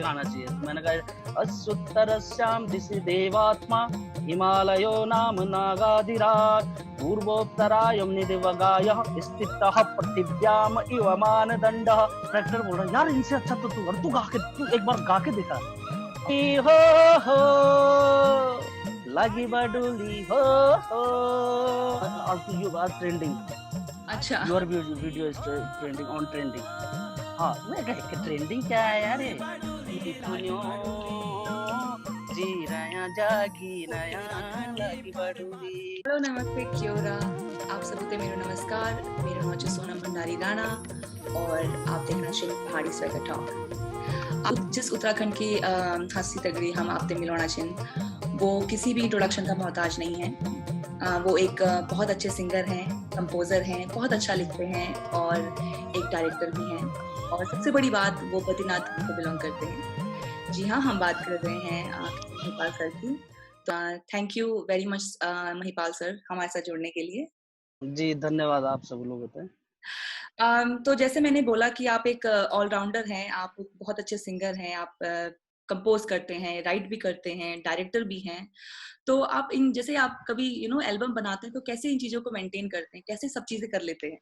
गाना चाहिए। तो मैंने कहा अश्वत्थरस्यां दिशि देवात्मा हिमालयो नाम नागाधिराज पूर्वोत्तरायं निदिवगायः स्थितः पृथिव्याम इव मानदंडः। डायरेक्टर बोल रहा है यार इनसे अच्छा तो तू गा के तू एक बार गा के दिखा। हो लगी बडुली हो यू आर ट्रेंडिंग। अच्छा। Your video is trending on trending. हाँ मैं कह के ट्रेंडिंग क्या है यार ये सुनियो जी रहा जागी नया लगी बडुली। हेलो नमस्ते क्योरा आप सबूते मेरो नमस्कार मेरो नाम है सोनम भंडारी राणा और आप देख रहे हैं पहाड़ी स्वेगर टॉक। आप जिस उत्तराखंड की हस्ती तगड़ी हम आपसे मिलवाना छिन वो किसी भी इंट्रोडक्शन का मोहताज नहीं है। वो एक बहुत अच्छे सिंगर हैं, कंपोजर हैं, बहुत अच्छा लिखते हैं और एक डायरेक्टर भी हैं और सबसे बड़ी बात वो बद्रीनाथ को बिलोंग करते हैं। जी हाँ, हम बात कर रहे हैं महिपाल सर की। तो thank you very much Mahipal sir हमारे साथ जुड़ने के लिए। जी धन्यवाद आप सब लोगों को। तो जैसे मैंने बोला कि आप एक ऑलराउंडर हैं, आप बहुत अच्छे सिंगर हैं, आप कंपोज करते हैं, राइट भी करते हैं, डायरेक्टर भी हैं। तो आप इन जैसे आप कभी एल्बम बनाते हैं तो कैसे इन चीजों को मेंटेन करते हैं, कैसे सब चीजें कर लेते हैं?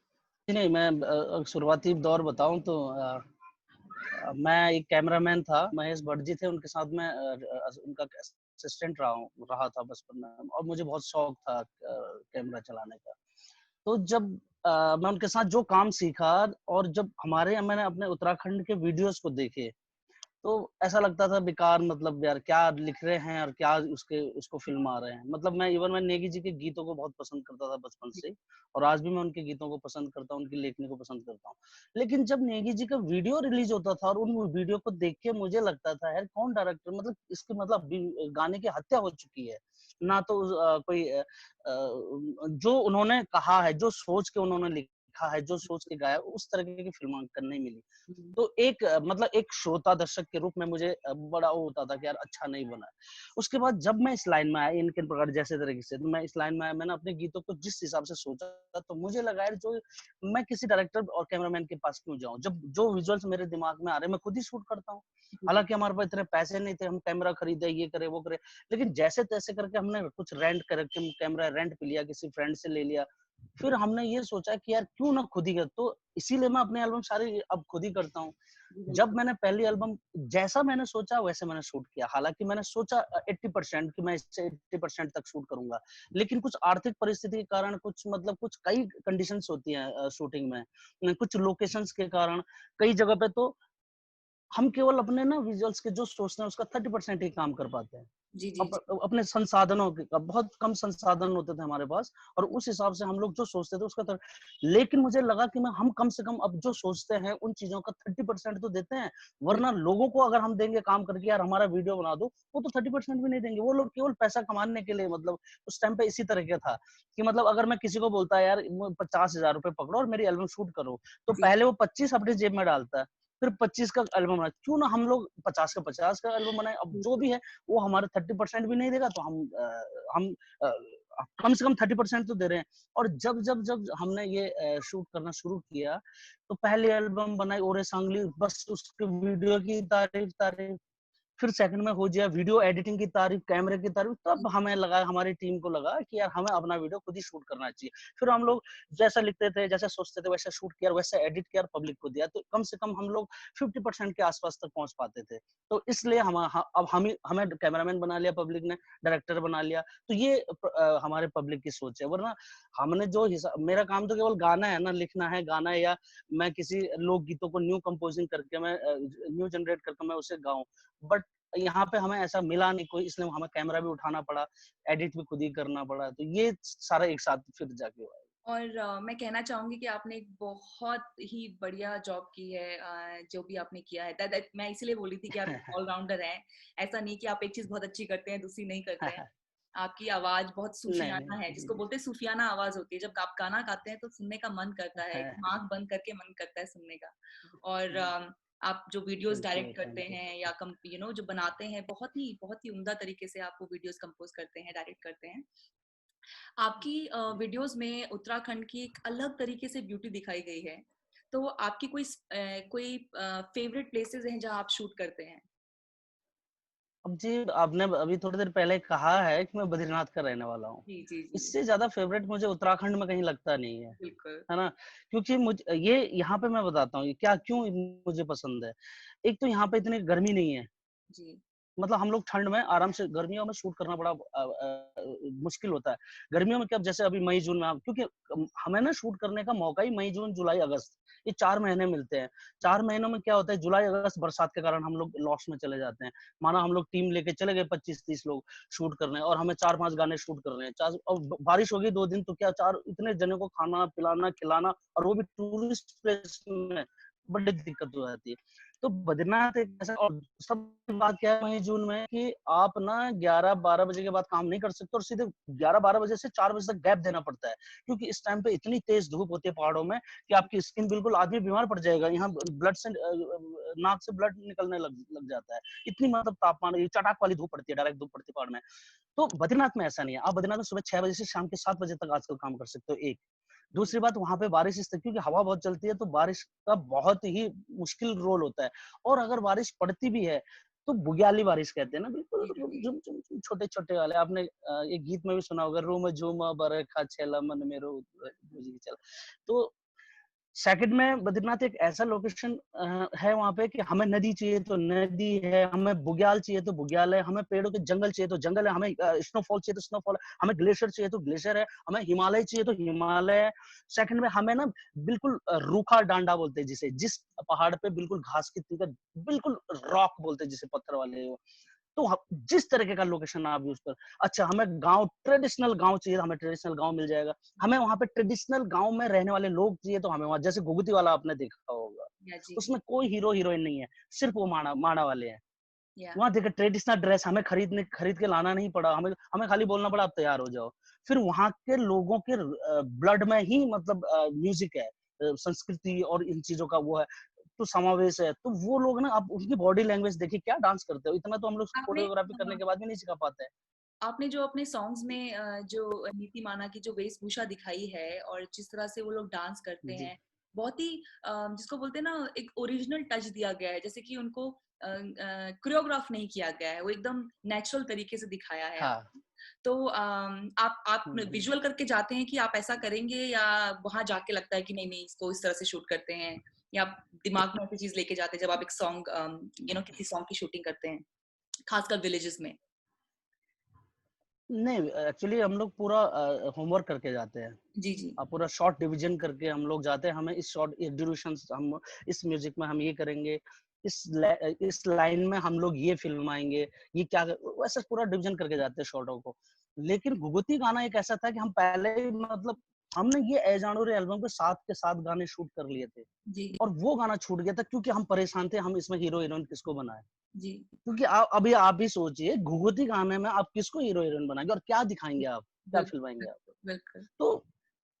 नहीं मैं शुरुआती दौर बताऊं तो मैं एक कैमरामैन था, महेश भट्ट जी थे, उनके साथ मैं उनका असिस्टेंट रहा था बचपन में और मुझे बहुत शौक था कैमरा चलाने का। तो जब मैं उनके साथ जो काम सीखा और जब मैंने अपने उत्तराखंड के वीडियोस को देखे तो ऐसा लगता था बेकार, मतलब यार क्या लिख रहे हैं और क्या उसको फिल्मा रहे हैं। मतलब मैं नेगी जी के गीतों को बहुत पसंद करता था बचपन से और आज भी मैं उनके गीतों को पसंद करता हूँ, उनकी लेखनी को पसंद करता हूँ। लेकिन जब नेगी जी का वीडियो रिलीज होता था और उन वीडियो को देख के मुझे लगता था यार कौन डायरेक्टर, मतलब इसकी मतलब गाने की हत्या हो चुकी है ना। तो कोई जो उन्होंने कहा है, जो सोच के उन्होंने लिखा है, जो सोच के गाया, उस तरह की फिल्मांकन नहीं मिली। तो एक मतलब एक श्रोता दर्शक के रूप में मुझे बड़ा वो होता था कि यार अच्छा नहीं बना है। उसके बाद जब मैं इस लाइन में आया इनके प्रकार जैसे तरीके से, तो मैं इस लाइन में आया, मैंने अपने गीतों को जिस हिसाब से सोचा तो मुझे लगा यार जो मैं किसी डायरेक्टर और कैमरामैन के पास क्यों जाऊं, जब जो विजुअल्स मेरे दिमाग में आ रहे हैं मैं खुद ही शूट करता हूँ। हालांकि हमारे पास इतने पैसे नहीं थे, हम कैमरा खरीदे, ये करे वो करे, लेकिन जैसे तैसे करके हमने कुछ रेंट करके कैमरा रेंट पे लिया, किसी फ्रेंड से ले लिया। फिर हमने ये सोचा कि यार क्यों ना खुद ही कर, तो इसीलिए मैं अपने एल्बम सारे अब खुद ही करता हूँ। जब मैंने पहली एल्बम जैसा मैंने सोचा वैसे मैंने शूट किया। हालांकि मैंने सोचा 80% कि मैं इससे 80% तक शूट करूंगा, लेकिन कुछ आर्थिक परिस्थिति के कारण, कुछ कई कंडीशंस होती हैं शूटिंग में, कुछ लोकेशंस के कारण कई जगह पे तो हम केवल अपने ना विजुअल्स के जो सोचते हैं उसका 30% ही काम कर पाते हैं। जी जी जी। अपने संसाधनों के का बहुत कम संसाधन होते थे हमारे पास और उस हिसाब से हम लोग जो सोचते थे उसका लेकिन मुझे लगा कि हम कम से कम अब जो सोचते हैं उन चीजों का 30% तो देते हैं। वरना लोगों को अगर हम देंगे काम करके यार हमारा वीडियो बना दो, वो तो 30% भी नहीं देंगे। वो लोग केवल पैसा कमाने के लिए, मतलब उस टाइम पे इसी तरह का था कि मतलब अगर मैं किसी को बोलता है यार 50,000 रुपए पकड़ो और मेरी एल्बम शूट करो, तो जी पहले वो 25 अपनी जेब में डालता है, फिर 25 का एल्बम बनाए। क्यों ना हम लोग 50 का एल्बम बनाए। अब जो भी है वो हमारे 30% भी नहीं देगा तो हम अ, कम से कम 30% तो दे रहे हैं। और जब हमने ये शूट करना शुरू किया तो पहली एल्बम बनाई ओरे सांगली, बस उसके वीडियो की तारीफ तारीफ, फिर सेकंड में हो गया वीडियो एडिटिंग की तारीफ, कैमरे की तारीफ, तब हमें लगा, हमारी टीम को लगा कि यार हमें अपना वीडियो खुद ही शूट करना चाहिए। फिर हम लोग जैसा लिखते थे, जैसा सोचते थे वैसा शूट किया, वैसा एडिट किया और पब्लिक को दिया, तो कम से कम हम लोग 50% के आसपास तक पहुंच पाते थे। तो इसलिए अब हमें कैमरामैन बना लिया पब्लिक ने, डायरेक्टर बना लिया। तो ये हमारे पब्लिक की सोच है। वरना हमने जो मेरा काम तो केवल गाना है ना, लिखना है गाना है, या मैं किसी लोक गीतों को न्यू कंपोजिंग करके मैं न्यू जनरेट करके मैं उसे गाऊं। बट यहाँ पे हमें ऐसा मिला नहीं कोई, इसलिए हमें कैमरा भी उठाना पड़ा, एडिट भी खुद ही करना पड़ा, तो ये सारा एक साथ फिर जाके हुआ है। और मैं कहना चाहूंगी कि आपने एक बहुत ही बढ़िया जॉब की है, जो भी आपने किया है। मैं इसलिए बोली थी कि आप ऑलराउंडर हैं। ऐसा नहीं कि आप एक चीज बहुत अच्छी करते हैं दूसरी नहीं करते हैं। आपकी आवाज बहुत नहीं सूफियाना है, नहीं जिसको बोलते हैं सूफियाना आवाज होती है। जब आप गाना गाते हैं तो सुनने का मन करता है, एकदम आंख बंद करके मन करता है सुनने का। और आप जो वीडियोस थैंक यू डायरेक्ट करते थैंक यू। हैं या जो बनाते हैं, बहुत ही उम्दा तरीके से आप वो वीडियोस कंपोज करते हैं, डायरेक्ट करते हैं। आपकी वीडियोस में उत्तराखंड की एक अलग तरीके से ब्यूटी दिखाई गई है। तो आपकी कोई फेवरेट प्लेसेस हैं जहां आप शूट करते हैं? अब जी, आपने अभी थोड़ी देर पहले कहा है कि मैं बद्रीनाथ का रहने वाला हूँ। जी, जी, जी। इससे ज़्यादा फ़ेवरेट मुझे उत्तराखंड में कहीं लगता नहीं बिल्कुल। है ना? क्योंकि ये यहाँ पे मैं बताता हूँ, ये क्या क्यों मुझे पसंद है। एक तो यहाँ पे इतनी गर्मी नहीं है। जी, मतलब हम लोग ठंड में आराम से गर्मियों में शूट करना बड़ा मुश्किल होता है। गर्मियों में क्या, जैसे अभी मई जून में आप, क्योंकि हमें ना शूट करने का मौका ही मई जून जुलाई अगस्त, ये 4 महीने मिलते हैं। 4 महीनों में क्या होता है, जुलाई अगस्त बरसात के कारण हम लोग लॉस में चले जाते हैं। माना हम लोग टीम लेके चले गए 25-30 लोग शूट करने, और हमें 4-5 गाने शूट करने हैं। चार और बारिश हो गई 2 दिन, तो क्या 4 इतने जने को खाना पिलाना खिलाना, और वो भी टूरिस्ट प्लेस में, बड़ी दिक्कत हो जाती है। तो बद्रीनाथ एक ऐसा, और सब बात क्या है मई जून में, कि आप ना 11-12 बजे के बाद काम नहीं कर सकते, और सीधे 11-12 बजे से 4 बजे तक गैप देना पड़ता है, क्योंकि इस टाइम पे इतनी तेज धूप होती है पहाड़ों में कि आपकी स्किन बिल्कुल, आदमी बीमार पड़ जाएगा। यहाँ ब्लड से नाक से ब्लड निकलने लग लग जाता है। इतनी मतलब तापमान, ये चटाक वाली धूप पड़ती है, डायरेक्ट धूप पड़ती है पहाड़ में। तो बद्रीनाथ में ऐसा नहीं है। आप बद्रीनाथ में सुबह 6 बजे से शाम के 7 बजे तक आजकल काम कर सकते हो, एक। जी, दूसरी बात, वहाँ पे बारिश इसलिए क्योंकि हवा बहुत चलती है, तो बारिश का बहुत ही मुश्किल रोल होता है। और अगर बारिश पड़ती भी है, तो बुग्याली बारिश कहते हैं ना, बिल्कुल जी, जी, झुम झुम छोटे-छोटे वाले। आपने एक गीत में भी सुना होगा, "रूम झूमा बरखा छेला मन मेरो बुझी चला।" तो सेकंड में बद्रीनाथ एक ऐसा लोकेशन है वहाँ पे, कि हमें नदी चाहिए तो नदी है, हमें बुग्याल चाहिए तो बुग्याल है, हमें पेड़ों के जंगल चाहिए तो जंगल है, हमें स्नोफॉल चाहिए तो स्नोफॉल है, हमें ग्लेशियर चाहिए तो ग्लेशियर है, हमें हिमालय चाहिए तो हिमालय है। सेकंड में हमें ना बिल्कुल रूखा डांडा बोलते हैं जिसे, जिस पहाड़ पे बिल्कुल घास की तीतर, बिल्कुल रॉक बोलते हैं जिसे, पत्थर वाले वो। तो जिस तरीके का लोकेशन आप यूज कर। अच्छा, हमें गांव, ट्रेडिशनल गांव चाहिए, हमें ट्रेडिशनल गांव मिल जाएगा। हमें वहां पे ट्रेडिशनल गांव में रहने वाले लोग चाहिए, तो हमें वहां, जैसे घुघुती वाला आपने देखा होगा, या जी, उसमें कोई हीरो हीरोइन नहीं है, सिर्फ वो माड़ा माड़ा वाले हैं। या वहां देखिए, ट्रेडिशनल ड्रेस हमें खरीद के लाना नहीं पड़ा, हमें हमें खाली बोलना पड़ा, आप तैयार हो जाओ। फिर वहां के लोगों के ब्लड में ही मतलब म्यूजिक है, संस्कृति और इन चीजों का वो है, तो समावेश है। तो वो लोग ना, आप उनकी बॉडी लैंग्वेज देखिए, क्या डांस करते हो, इतना तो हम लोग आपने कोरियोग्राफी करने के बाद भी नहीं सिखा पाते हैं। आपने जो अपने सॉन्ग्स में जो नीति माना की जो वेशभूषा दिखाई है और जिस तरह से वो लोग डांस करते जी। हैं, बहुत ही जिसको बोलते हैं ना एक ओरिजिनल टच दिया गया है, जैसे कि उनको कोरियोग्राफ नहीं किया गया है, वो एकदम नेचुरल तरीके से दिखाया है हाँ। आपने। तो आप हम्म। विजुअल करके जाते हैं कि आप ऐसा करेंगे या वहां जाके लगता है कि नहीं नहीं इसको इस तरह से शूट करते हैं, या आप दिमाग में ऐसी चीज लेके जाते हैं जब आप एक सॉन्ग किसी सॉन्ग की शूटिंग करते हैं, खासकर विलेजेस में? नहीं, एक्चुअली हम लोग पूरा होमवर्क करके जाते हैं। जी, जी, पूरा शॉर्ट डिवीजन करके हम लोग जाते हैं। हमें इस शॉर्ट, इस ड्यूरेशन, हम इस म्यूजिक में हम ये करेंगे, इस लाइन में हम लोग ये फिल्माएंगे, ये क्या, वैसे पूरा डिवीजन करके जाते हैं शॉर्टों को। लेकिन घुघुती गाना एक ऐसा था कि हम पहले ही मतलब, हमने ये ए जानू रे एल्बम के 7 गाने शूट कर लिए थे, जी, और वो गाना छूट गया था क्योंकि हम परेशान थे, हम इसमें हीरो हीरोइन किसको बनाए। जी। क्योंकि अभी आप भी सोचिए, घुघुती गाने में आप किसको हीरो हीरोइन बनाएंगे और क्या दिखाएंगे आप, क्या फिल्माएंगे बिल्कुल, आप। बिल्कुल। तो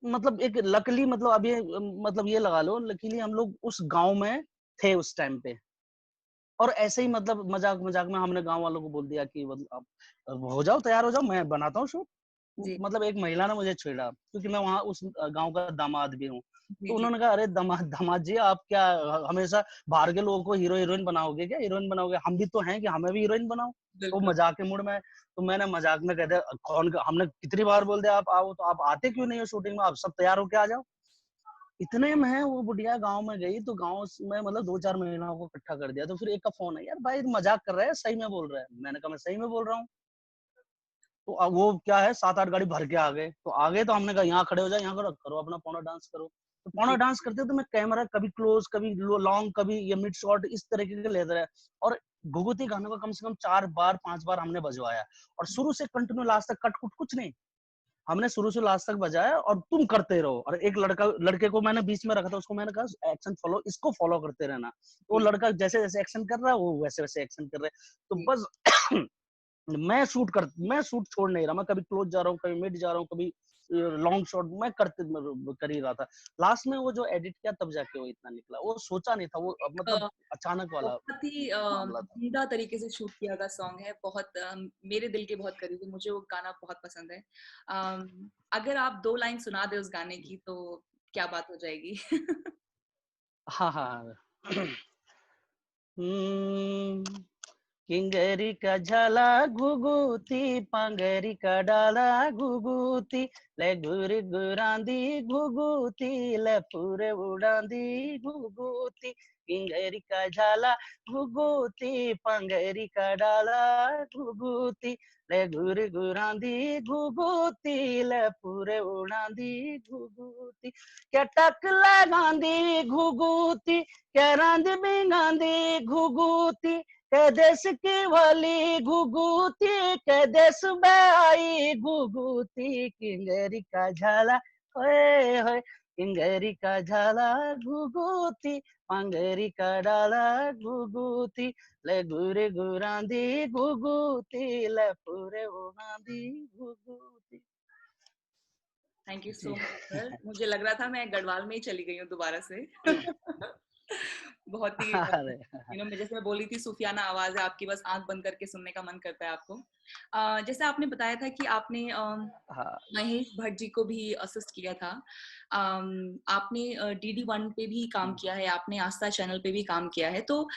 मतलब एक लकीली, मतलब अब ये मतलब ये लगा लो, लकीली हम लोग उस गाँव में थे उस टाइम पे। और ऐसे ही मतलब मजाक-मजाक में हमने गाँव वालों को बोल दिया कि मतलब आप हो जाओ, तैयार हो जाओ, मैं बनाता हूँ शो। जी, मतलब एक महिला ने मुझे छेड़ा, क्योंकि मैं वहाँ उस गाँव का दामाद भी हूँ। जी, तो जी, उन्होंने कहा, "अरे दामाद जी, आप क्या हमेशा बाहर के लोगों को हीरो हीरोइन बनाओगे क्या? हीरोइन बनाओगे? हम भी तो हैं कि हमें भी हीरोइन बनाओ।" तो बिल्कुल। मजाक के मूड में, तो मैंने मजाक में कह दिया, हमने कितनी बार बोल दिया आप आओ, तो आप आते क्यों नहीं हो शूटिंग में? आप सब तैयार होके आ जाओ। इतने में वो बुढ़िया गाँव में गई, तो गाँव में मतलब 2-4 महिलाओं को इकट्ठा कर दिया। तो फिर एक का फ़ोन आया, "यार भाई, तू मज़ाक कर रहा है, सही में बोल रहा है?" मैंने कहा, "मैं सही में बोल रहा हूँ।" तो वो क्या है, 7-8 गाड़ी भर के आ गए। तो आ गए, तो हमने कहा, "यहाँ खड़े हो जाओ, यहाँ करो अपना पौना डांस करो।" तो पौना जी, डांस करते तो मैं कैमरा कभी क्लोज़, कभी लॉन्ग, कभी ये मिड शॉट, इस तरीके के लेते रहे। और घुघुती गानों को कम से कम 4 बार, 5 बार हमने बजवाया, और शुरू से कंटिन्यू लास्ट तक, कट-कुट कुछ नहीं। हमने शुरू से लास्ट तक बजाया, और तुम करते रहो। और एक लड़के को मैंने बीच में रखा था, उसको मैंने कहा, एक्शन फॉलो, इसको फॉलो करते रहना। तो वो जी, लड़का जैसे जैसे एक्शन कर रहा है, वो वैसे वैसे एक्शन कर रहा है। तो जी। बस मैं शूट छोड़ नहीं रहा। मैं कभी क्लोज जा रहा हूँ, कभी मिड जा रहा हूँ, कभी लॉन्ग शॉट, मैं कर ही रहा था। लास्ट में वो जो एडिट किया, तब जाके वो इतना निकला। वो सोचा नहीं था, वो एक मतलब अचानक वाला बहुत ही मामला था। उम्दा तरीके से शूट किया गया सॉन्ग है। बहुत मेरे दिल के बहुत करीब है। मुझे वो गाना बहुत पसंद है। अगर आप 2 लाइन सुना दें उस गाने की तो क्या बात हो जाएगी? हाँ, हाँ, हाँ। हम्म, किंगरी का झाला घुघुती, पांगरी का डाला घुघुती, ले गुरी गुरांदी घुघुती, ले पूरे उड़ांदी घुघुती। किंगरी का झाला घुघुती, पांगरी का डाला घुघुती, ले गुरी गुरांदी घुघुती, ले पूरे उड़ांदी घुघुती। क्या टक लगांदी घुघुती, क्या रंद बिंगांदी घुघुती, के देश की वाली घुघुती, के देश में आई घुघुती। किंगरी का झाला होए होए, किंगरी का झाला घुघुती, पांगरी का डाला घुघुती, ले गुरे गुरांदी घुघुती, ले पूरे उड़ांदी घुघुती। Thank you so much sir. मुझे लग रहा था मैं गढ़वाल में ही चली गई हूँ दोबारा से। बहुत ही अरे मैं जैसे मैं बोली थी, सूफियाना आवाज है आपकी, बस आंख बंद करके सुनने का मन करता है आपको। जैसे आपने बताया था कि आपने हाँ महेश भट्ट जी को भी असिस्ट किया था। आपने DD1 पे भी काम किया है, आपने आस्था चैनल पे भी काम किया है, तो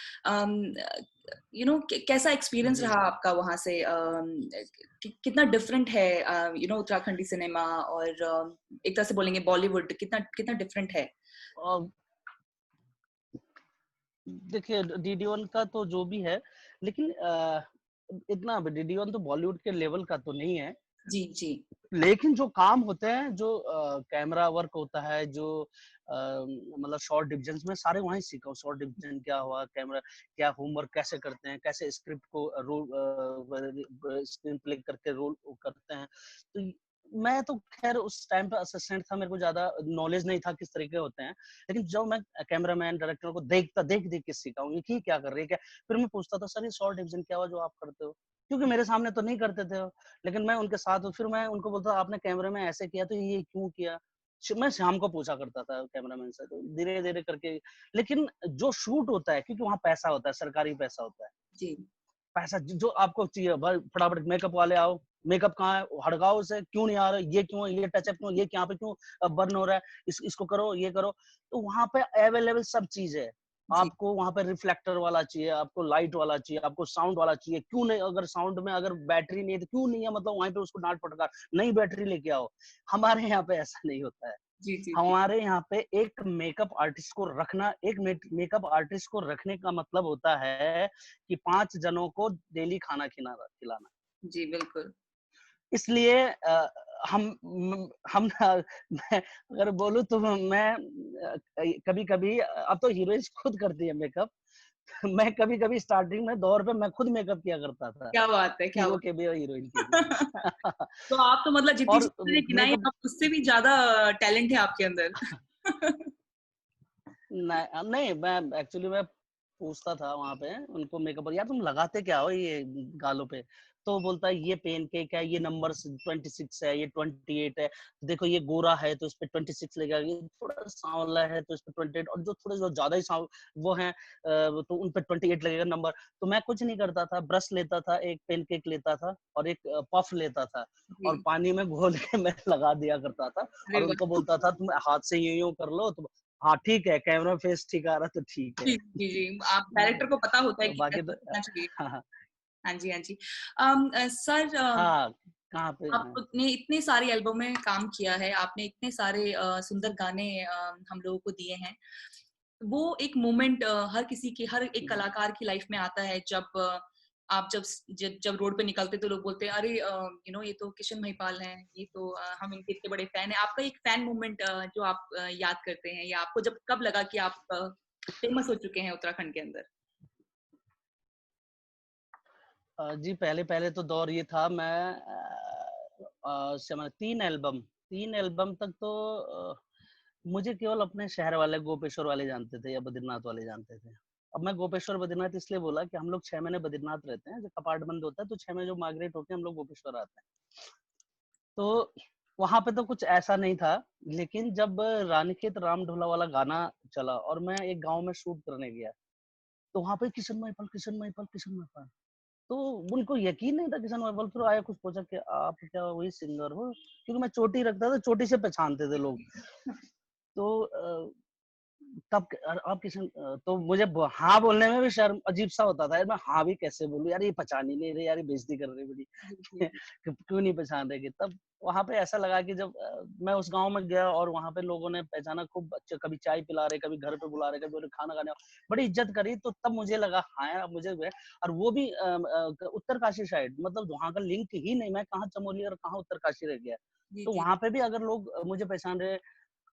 कैसा एक्सपीरियंस जी रहा आपका वहां से? कितना डिफरेंट है उत्तराखंडी सिनेमा और एक तरह से बोलेंगे बॉलीवुड, कितना कितना डिफरेंट है? और देखिए DD1 का तो जो भी है, लेकिन इतना DD1 तो बॉलीवुड के लेवल का तो नहीं है, जी जी लेकिन जो काम होते हैं, जो कैमरा वर्क होता है, जो मतलब शॉर्ट डिविजन्स में सारे वहीं सीखा हूँ। शॉर्ट डिविजन क्या हुआ, कैमरा क्या, होमवर्क कैसे करते हैं, कैसे स्क्रिप्ट को रोल स्क्रीन प्ले करके रोल करते हैं। तो मैं तो खैर उस टाइम पे असिस्टेंट था, मेरे को ज्यादा नॉलेज नहीं था किस तरीके होते हैं, लेकिन जब मैं कैमरामैन डायरेक्टर को देख के सीखा हूँ, ये क्या कर रही है क्या, फिर मैं पूछता था सर ये शॉर्ट डिविजन क्या हुआ जो आप करते हो, क्योंकि मेरे सामने तो नहीं करते थे वो। लेकिन मैं उनके साथ, फिर मैं उनको बोलता आपने कैमरे में ऐसे किया तो ये क्यों किया, मैं शाम को पूछा करता था कैमरामैन से, तो धीरे धीरे करके। लेकिन जो शूट होता है, क्योंकि वहाँ पैसा होता है, सरकारी पैसा होता है, जी पैसा जो आपको चाहिए भाई, फटाफट मेकअप वाले आओ, मेकअप कहाँ है, हड़काओ उसे, क्यों नहीं आ रहा, ये क्यों, ये टचअप क्यों, ये यहाँ पे क्यों बर्न हो रहा है, इसको करो, ये करो। तो वहाँ पे अवेलेबल सब चीज है। जी आपको वहाँ पे रिफ्लेक्टर वाला चाहिए, आपको लाइट वाला चाहिए, आपको साउंड वाला चाहिए, क्यों नहीं, अगर साउंड में अगर बैटरी नहीं है तो क्यों नहीं है, मतलब वहीं पे उसको डांट फटकार, नई बैटरी लेके आओ। हमारे यहाँ पे ऐसा नहीं होता है। जी जी जी हमारे यहाँ पे एक मेकअप आर्टिस्ट को रखना, एक मेकअप आर्टिस्ट को रखने का मतलब होता है कि 5 जनों को डेली खाना खिलाना। जी बिल्कुल। इसलिए हम मैं अगर बोलूँ तो मैं कभी-कभी, अब तो हीरोइन्स खुद करती है मेकअप। मैं कभी-कभी स्टार्टिंग में दौर पे मैं खुद मेकअप किया करता था, क्या बात है, क्या हीरो बात के भी और हीरोइन के भी। है। तो आप तो मतलब जितनी और चीजें गिनाई, मेकअप आप उससे भी ज्यादा टैलेंट है आपके अंदर। नहीं, मैं एक्चुअली मैं पूछता था वहाँ पे उनको मेकअप, यार तुम लगाते क्या हो ये गालों पे? तो बोलता है ये पेन केक है, ये नंबर 26 है, ये 28 है, देखो ये गोरा है तो इस पे 26 लगेगा, ये थोड़ा सांवला है तो इस पे 28, और जो थोड़े जो ज्यादा ही वो हैं तो उन पे 28 लगेगा नंबर। तो मैं कुछ नहीं करता था, ब्रश लेता था, एक पेन केक लेता था और एक पफ लेता था, और जी, पानी में घोल के मैं लगा दिया करता था, अरे और वाह! उनको बोलता था तुम हाथ से यूं यूं कर लो, तो हाँ ठीक है, कैमरा फेस ठीक आ रहा तो ठीक है। जी, जी, जी। आप डायरेक्टर को पता होता है कि बाकी कैसा तो दिखना चाहिए। हाँ, हाँ, हाँ जी, हाँ जी। सर, हाँ, कहाँ पे हाँ, आपने इतने सारी एल्बम में काम किया है, आपने इतने सारे सुंदर गाने हम लोगों को दिए हैं। वो एक मोमेंट हर किसी की, हर एक कलाकार की लाइफ में आता है, जब आप जब रोड पे निकलते तो लोग बोलते हैं अरे ये तो किशन महिपाल हैं, ये तो हम इनके इतने बड़े फैन हैं। आपका एक फैन मोमेंट जो आप याद करते हैं, या आपको जब कब लगा कि आप फेमस हो चुके हैं उत्तराखंड के अंदर? जी पहले-पहले तो दौर ये था, मैं समय 3 एल्बम तक तो मुझे केवल अपने शहर वाले गोपेश्वर वाले जानते थे या बद्रीनाथ वाले जानते थे। अब मैं गोपेश्वर बद्रीनाथ इसलिए बोला कि हम लोग 6 महीने बद्रीनाथ रहते हैं, जब कपाट बंद होता है तो 6 महीने जो माइग्रेट होके हम लोग गोपेश्वर आते हैं। तो वहाँ पे तो कुछ ऐसा नहीं था, लेकिन जब रानीखेत राम ढोला वाला गाना चला और मैं एक गाँव में शूट करने गया, तो वहाँ पे किशन महिपाल, किशन महिपाल, किशन महिपाल। तो उनको यकीन नहीं था किशन महिपाल, फिर आया, कुछ पूछा कि आप क्या वही सिंगर हो? क्योंकि मैं चोटी रखता था, चोटी से पहचानते थे लोग। तो तब आप किसी तो मुझे हाँ बोलने में भी शर्म अजीब सा होता था यार, मैं हाँ भी कैसे बोलूं यार, ये पहचान ही नहीं रहे यार, ये बेइज्जती कर रहे बड़ी। जी, जी, क्यों नहीं पहचान रहे? तब वहां पे ऐसा लगा कि जब मैं उस गांव में गया और वहां पे लोगों ने पहचाना, खूब अच्छा, कभी चाय पिला रहे, कभी घर पे बुला रहे, कभी उन्हें खाना खाने, बड़ी इज्जत करी, तो तब मुझे लगा हाँ यार मुझे और वो भी उत्तरकाशी साइड, मतलब वहां का लिंक ही नहीं, मैं कहाँ चमोली और कहाँ उत्तरकाशी रह गया। जी, तो जी, वहां पे भी अगर लोग मुझे पहचान रहे,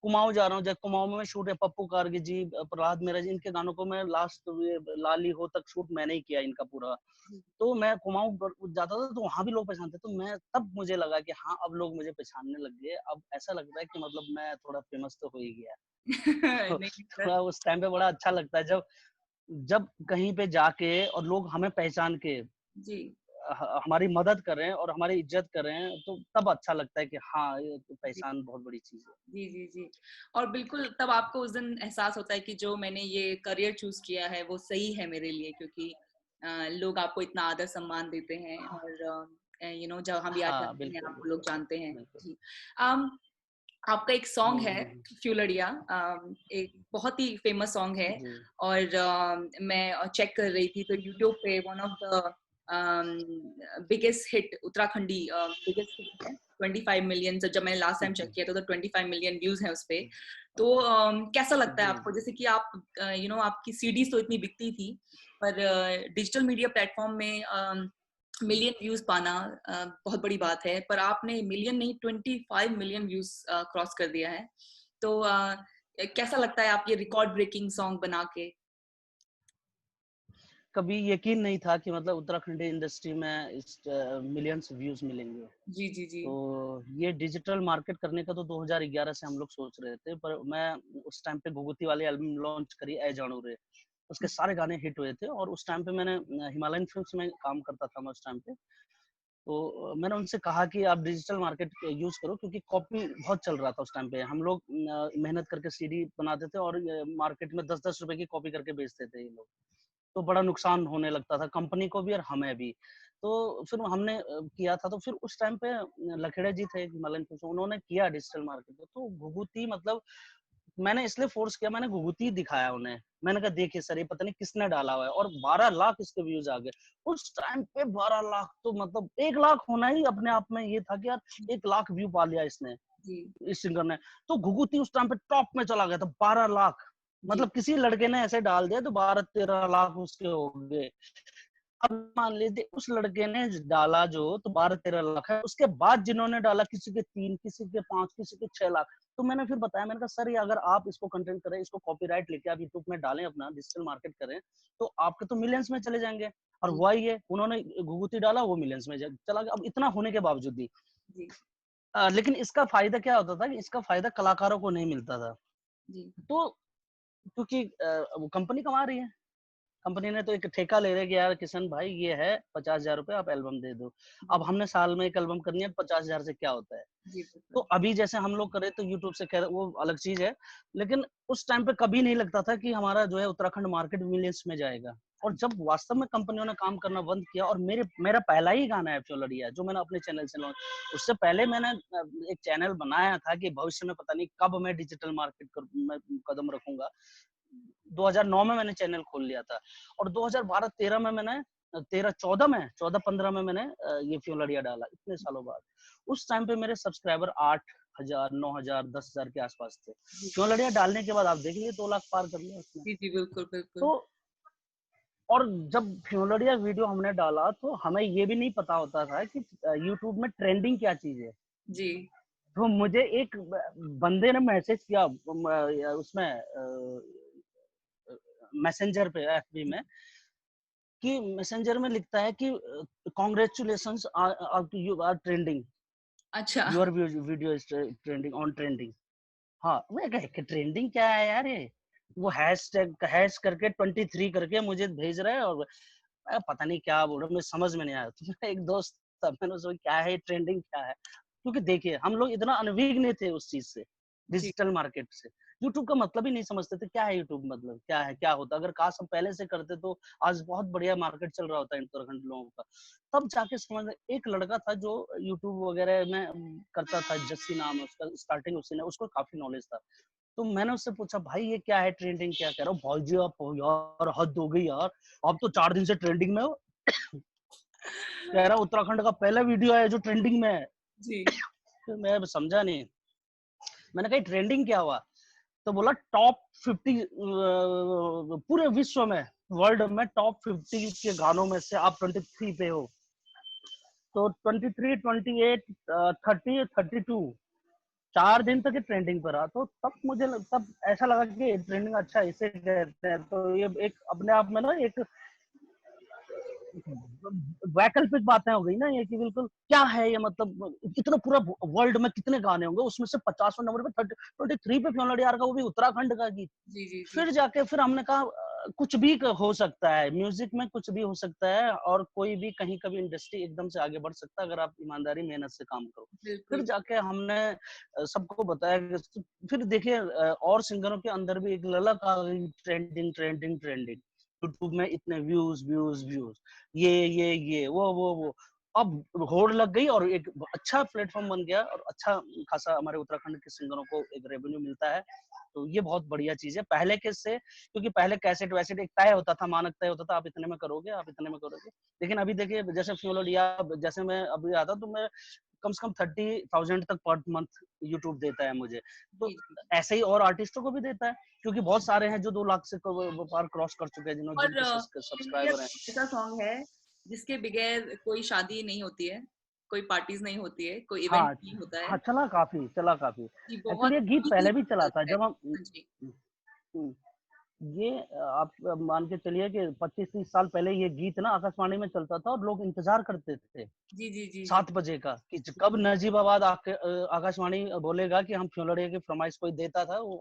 कुमाऊँ जा रहा हूँ, जब कुमाऊँ में शूट है, पप्पू कार्की जी, प्रहलाद मेहरा जी, इनके गानों को मैं लास्ट ये लाली हो तक शूट मैंने ही किया इनका पूरा। जी, तो मैं कुमाऊँ जाता था तो वहाँ भी लोग पहचानते, तो मैं तब मुझे लगा कि हाँ, अब लोग मुझे पहचानने लग गए। अब ऐसा लगता है कि मतलब मैं थोड़ा फेमस तो हो ही गया। तो नहीं, सर, थोड़ा उस टाइम पे बड़ा अच्छा लगता है जब जब कहीं पे जाके और लोग हमें पहचान के जी। हमारी मदद करें और हमारी इज्जत करें, तो तब अच्छा लगता है कि हाँ, ये तो जी, पहचान बहुत बड़ी चीज़ है। जी, जी, जी। और बिल्कुल तब आपको उस दिन एहसास होता है कि जो मैंने ये करियर चूज़ किया है वो सही है मेरे लिए, क्योंकि लोग आपको इतना आदर सम्मान देते हैं और जहाँ भी आप हाँ, जाते हैं बिल्कुल, आपको लोग बिल्कुल, जानते हैं। बिल्कुल। जी। अम, आपका एक सॉन्ग है हुँ, फ्यूलरिया, एक बहुत ही फेमस सॉन्ग है जी। और मैं चेक कर रही थी तो यूट्यूब पे one of the biggest hit Uttarakhandi biggest hit है 25 मिलियन। जब मैंने लास्ट टाइम चेक जी, किया था तो 25 मिलियन व्यूज हैं उस पे। तो कैसा लगता है जी, आपको, जी। जैसे कि आप आपकी सीडीज तो इतनी बिकती थी, पर डिजिटल मीडिया प्लेटफॉर्म में मिलियन व्यूज पाना बहुत बड़ी बात है, पर आपने मिलियन नहीं 25 मिलियन व्यूज क्रॉस कर दिया है। तो कैसा लगता है आप ये रिकॉर्ड ब्रेकिंग सॉन्ग बना के? कभी यकीन नहीं था कि मतलब उत्तराखंडी इंडस्ट्री में इस मिलियंस व्यूज़ मिलेंगे। जी, जी, जी। तो ये डिजिटल मार्केट करने का तो 2011 से हम लोग सोच रहे थे, पर मैं उस टाइम पे घुघुती वाली एल्बम लॉन्च करी, ऐ जाणू रे। उसके सारे गाने हिट हुए थे और उस टाइम पे मैंने हिमालयन फिल्म्स में काम करता था मैं उस टाइम पे। तो मैंने उनसे कहा कि आप डिजिटल मार्केट यूज़ करो, क्योंकि कॉपी बहुत चल रहा था उस टाइम पे। हम लोग मेहनत करके सीडी बनाते थे और मार्केट में 10-10 रुपए की कॉपी करके बेचते थे ये लोग। तो बड़ा नुकसान होने लगता था कंपनी को भी और हमें भी। तो फिर हमने किया था, तो फिर उस टाइम पे लखेड़े जी थे हिमालयन फिल्म्स, उन्होंने किया डिजिटल मार्केट में, तो घुघुती मतलब मैंने इसलिए फ़ोर्स किया, मैंने घुघुती दिखाया उन्हें। मैंने कहा देखिए सर, ये पता नहीं किसने डाला हुआ है, और 12 लाख इसके व्यूज़ आ गए। उस टाइम पे 12 लाख तो मतलब 1 लाख होना ही अपने आप में ये था कि यार 1 लाख व्यू पा लिया इसने, जी, इस सिंगर ने। तो घुघुती उस टाइम पे टॉप में चला गया था, 12 लाख। जी, मतलब किसी लड़के ने ऐसे डाल दिया तो 12-13 लाख उसके हो गए। अब मान लीजिए उस लड़के ने डाला जो, तो 12-13 लाख है। उसके बाद जिन्होंने डाला, किसी के 3, किसी के 5, किसी के 6 लाख। तो मैंने फिर बताया, मैंने कहा सर ये अगर आप इसको कंटेंट करें, इसको कॉपीराइट लेके आप यूट्यूब में डालें, अपना डिजिटल मार्केट करें, तो आपके तो मिलियंस में चले जाएँगे। और जी, हुआ ही है, उन्होंने घुघुती डाला, वो मिलियंस में चला गया। अब इतना होने के बावजूद भी जी, लेकिन इसका फ़ायदा क्या होता था कि इसका फ़ायदा कलाकारों को नहीं मिलता था। जी, तो क्योंकि वो कंपनी कमा रही है। कंपनी ने तो एक ठेका ले रहे कि यार किशन भाई ये है 50,000 रुपए, आप एल्बम दे दो। अब जी, हमने साल में एक एल्बम करनी है, 50,000 से क्या होता है? जी, तो बिल्कुल। अभी जैसे हम लोग कर रहे, तो यूट्यूब से खैर वो अलग चीज़ है। लेकिन उस टाइम पे कभी नहीं लगता था कि हमारा जो है उत्तराखंड मार्केट मिलियंस में जाएगा। और जब वास्तव में कंपनियों ने काम करना बंद किया, और मेरा पहला ही गाना है फ्योलरिया जो मैंने अपने चैनल से लॉन्च, उससे पहले मैंने एक चैनल बनाया था कि भविष्य में पता नहीं कब मैं डिजिटल मार्केट में कदम रखूँगा। 2009 में मैंने चैनल खोल लिया था, और 2012-13 में मैंने 13-14 में 14-15 में मैंने ये फ्योलरिया डाला, इतने सालों बाद। उस टाइम पे मेरे सब्सक्राइबर 8,000, 9,000, 10,000 के आसपास थे। जी, फ्योलरिया डालने के बाद आप देख लीजिए 2 लाख पार कर लिया उसने। जी, जी, बिल्कुल, बिल्कुल। तो और जब फ्योलरिया वीडियो हमने डाला, तो हमें ये भी नहीं पता होता था कि यूट्यूब में ट्रेंडिंग क्या चीज़ है। जी, तो मुझे एक बंदे ने मैसेज किया उसमें मैसेंजर पे, एफबी में, कि मैसेंजर में लिखता है कि कांग्रेचुलेशंस यू आर ट्रेंडिंग, अच्छा। Your video is trending on trending. हाँ, मैं कहा कि ट्रेंडिंग क्या है यार ये? वो हैशटैग हैश करके 23 करके मुझे भेज रहा है, और मैं पता नहीं क्या बोल रहा हूँ, मुझे समझ में नहीं आया। तो मेरा एक दोस्त था, मैंने उसको क्या है ट्रेंडिंग क्या है? क्योंकि देखिए हम लोग इतना अनभिज्ञ थे उस चीज़ से, जी, डिजिटल मार्केट से। यूट्यूब का मतलब ही नहीं समझते थे, क्या है यूट्यूब मतलब? क्या है? क्या होता? अगर काश हम पहले से करते तो आज बहुत बढ़िया मार्केट चल रहा होता उत्तराखंड लोगों का। तब जाके समझ में, एक लड़का था जो यूट्यूब वगैरह में करता था, जस्सी नाम है उसका, स्टार्टिंग उसी ने, उसको काफ़ी नॉलेज था। तो मैंने उससे पूछा भाई ये क्या है ट्रेंडिंग, क्या कह रहा हूँ भाई जी आप यार हद हो गई यार, आप तो 4 दिन से ट्रेंडिंग में हो। कह रहा उत्तराखंड का पहला वीडियो है जो ट्रेंडिंग में है। जी। तो मैं समझा नहीं, मैंने कहा ट्रेंडिंग क्या हुआ, तो बोला टॉप 50 पूरे विश्व में, वर्ल्ड में टॉप 50 के गानों में से आप 23 पे हो। तो 23, 28, 30, 32 4 दिन तक ये ट्रेंडिंग पर रहा। तो तब मुझे तब ऐसा लगा कि ट्रेंडिंग अच्छा इसे कहते हैं। तो ये एक अपने आप में ना एक वैकल्पिक बातें हो गई ना ये, कि बिल्कुल क्या है ये, मतलब कितना पूरा वर्ल्ड में कितने गाने होंगे, उसमें से 50वें नंबर पे 23 पे फ्योना डीआर का, वो भी उत्तराखंड का गीत। जी, जी, जी। फिर जाके फिर हमने कहा कुछ भी हो सकता है, म्यूजिक में कुछ भी हो सकता है, और कोई भी कहीं कभी इंडस्ट्री एकदम से आगे बढ़ सकता है अगर आप ईमानदारी मेहनत से काम करो। फिर बिल्कुल। जाके हमने सबको बताया कि फिर देखिए और सिंगरों के अंदर भी एक ललक आ गई, ट्रेंडिंग ट्रेंडिंग ट्रेंडिंग, यूट्यूब में इतने व्यूज व्यूज व्यूज, ये वो अब होड़ लग गई और एक अच्छा प्लेटफॉर्म बन गया, और अच्छा खासा हमारे उत्तराखंड के सिंगरों को एक रेवेन्यू मिलता है। तो ये बहुत बढ़िया चीज है पहले के से, क्योंकि पहले कैसेट वैसेट एक तय होता था, मानक तय होता था, आप इतने में करोगे, आप इतने में करोगे। लेकिन अभी देखिए जैसे फ्यूलोडिया, जैसे मैं अभी आता तो मैं कम से कम 30,000 तक पर मंथ यूट्यूब देता है मुझे। तो जी, जी। ऐसे ही और आर्टिस्टों को भी देता है, क्योंकि बहुत सारे हैं जो 2 लाख से पार क्रॉस कर चुके हैं, और जिनके इंडिया सब्सक्राइबर हैं। ऐसा सॉन्ग है जिसके बगैर कोई शादी नहीं होती है, कोई पार्टीज नहीं होती है, कोई इवेंट हाँ, नहीं होता है। हाँ, चला काफ़ी, चला काफ़ी। जी, एक्चुअली बहुत ये गीत डीपली पहले भी चला था चलता है। जब हम हाँ जी। हुँ, ये आप मान के चलिए कि 25-30 साल पहले ये गीत ना आकाशवाणी में चलता था और लोग इंतज़ार करते थे। जी, जी, जी, जी। 7 बजे का, कि कब नजीबाबाद आके आकाशवाणी बोलेगा कि हम फ्योलड़िया की फरमाइश कोई देता था, वो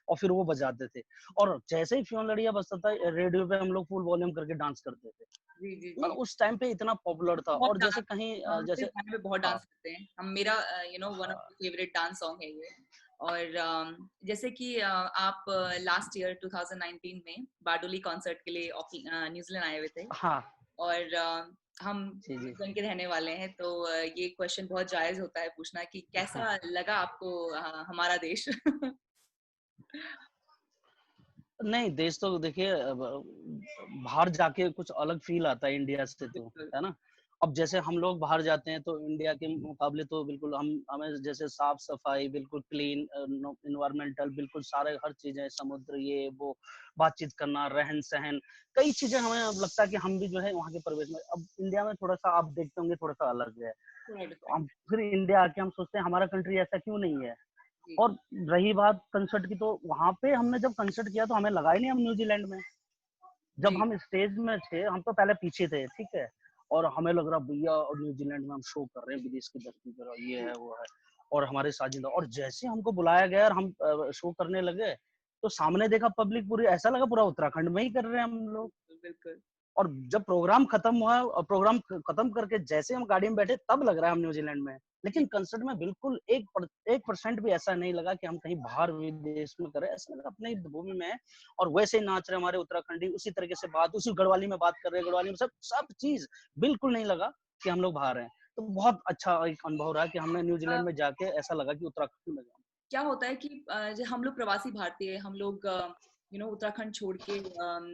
और फिर वो बजाते थे। और जैसे ही फ्योलड़िया बजता था रेडियो पे हम लोग फुल वॉल्यूम करके डांस करते थे। जी, जी, और जी। उस टाइम पे इतना पॉपुलर था, बहुत और डांस, जैसे कहीं हम तो इस जैसे गाने पे बहुत हाँ, डांस करते हैं। हम मेरा वन ऑफ हाँ, द फेवरेट डांस सॉन्ग है ये। और जैसे कि आप लास्ट ईयर 2019 में बारडोली कॉन्सर्ट के लिए न्यूजीलैंड आए हुए थे। हाँ, और हम जी, जी। न्यूजीलैंड के रहने वाले हैं, तो ये क्वेश्चन बहुत जायज होता है पूछना कि कैसा लगा आपको हमारा देश? नहीं, देश तो देखिए बाहर जाके कुछ अलग फ़ील आता है इंडिया से तो, बिल्कुल। है ना? अब जैसे हम लोग बाहर जाते हैं तो इंडिया के मुकाबले तो बिल्कुल हमें जैसे साफ-सफाई, बिल्कुल क्लीन नो एनवायरमेंटल, बिल्कुल सारे हर चीज़ें, समुद्र ये वो, बातचीत करना, रहन-सहन, कई चीज़ें हमें अब लगता है कि हम भी जो है वहाँ के परिवेश में, अब इंडिया में थोड़ा-सा आप देखते होंगे थोड़ा-सा अलग है। थोड़ा तो डिफरेंट। हम फिर इंडिया आके हम सोचते हैं हमारा कंट्री ऐसा क्यों नहीं है? जी, और रही बात कंसर्ट की, तो वहाँ पे हमने जब कंसर्ट किया तो हमें लगा ही नहीं हम न्यूज़ीलैंड में। जब जी। हम स्टेज में थे, हम तो पहले पीछे थे, ठीक है? और हमें लग रहा भैया और न्यूज़ीलैंड में हम शो कर रहे हैं विदेश की धरती पर, और ये है, वो है, और हमारे साजिंदा, और जैसे ही हमको बुलाया गया और हम शो करने लगे, तो सामने देखा पब्लिक पूरी, ऐसा लगा पूरा उत्तराखंड में ही कर रहे हैं हम लोग। बिल्कुल, बिल्कुल। और जब प्रोग्राम खत्म हुआ और प्रोग्राम खत्म करके जैसे हम गाड़ी में बैठे, तब लग रहा है हम न्यूजीलैंड में हैं। जी, लेकिन कंसर्ट में बिल्कुल 1% भी ऐसा नहीं लगा कि हम कहीं बाहर विदेश में कर रहे हैं। ऐसा लगा अपने ही भूमि में है, और वैसे ही नाच रहे हैं हमारे उत्तराखंडी, उसी तरीके से बात, उसी गढ़वाली में बात कर रहे हैं, गढ़वाली में सब सब चीज़ बिल्कुल नहीं लगा कि हम लोग बाहर हैं। तो बहुत अच्छा एक अनुभव रहा कि हमने अ, न्यूजीलैंड में जाके ऐसा लगा कि उत्तराखंड में गए। क्या होता है कि हम लोग प्रवासी भारतीय, हम लोग उत्तराखंड छोड़ के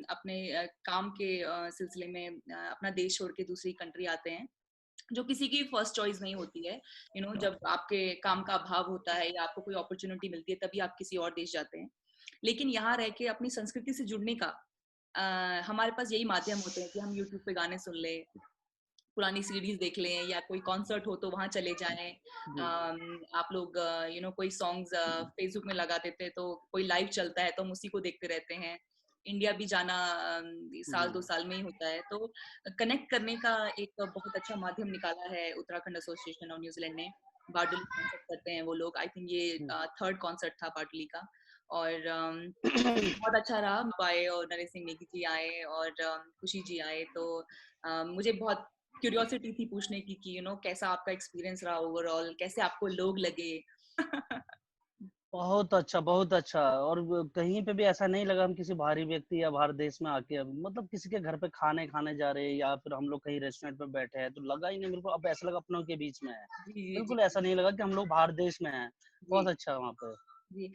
अपने काम के सिलसिले में अपना देश छोड़ के दूसरी कंट्री आते हैं, जो किसी की फर्स्ट चॉइस नहीं होती है। जब आपके काम का अभाव होता है या आपको कोई अपॉर्चुनिटी मिलती है, तभी आप किसी और देश जाते हैं। लेकिन यहाँ रह के अपनी संस्कृति से जुड़ने का हमारे पास यही माध्यम होते हैं कि हम यूट्यूब पे गाने सुन लें, पुरानी सीरीज देख लें, या कोई कॉन्सर्ट हो तो वहां चले जाएं। जी, आप लोग कोई सॉन्ग्स फेसबुक में लगा देते हैं, तो कोई लाइव चलता है तो हम उसी को देखते रहते हैं। इंडिया भी जाना साल जी, 2 साल में ही होता है, तो कनेक्ट करने का एक बहुत अच्छा माध्यम निकाला है उत्तराखंड एसोसिएशन और न्यूजीलैंड ने। बारडोली कॉन्सर्ट करते हैं वो लोग, आई थिंक ये जी। थर्ड कॉन्सर्ट था बारडोली का। और बहुत अच्छा रहा, पाए और नरेश सिंह नेगी जी आए और खुशी जी आए, तो मुझे बहुत क्यूरियोसिटी थी पूछने की कि कैसा आपका एक्सपीरियंस रहा ओवरऑल, कैसे आपको लोग लगे? बहुत अच्छा, बहुत अच्छा। और कहीं पे भी ऐसा नहीं लगा हम किसी बाहरी व्यक्ति या बाहर देश में आके, मतलब किसी के घर पे खाने खाने जा रहे हैं, या फिर हम लोग कहीं रेस्टोरेंट में बैठे हैं, तो लगा ही नहीं बिल्कुल, अब ऐसा लगा अपनों के बीच में है। जी, जी, जी, बिल्कुल ऐसा नहीं लगा कि हम लोग बाहर देश में हैं। जी। बहुत अच्छा वहाँ पे। जी।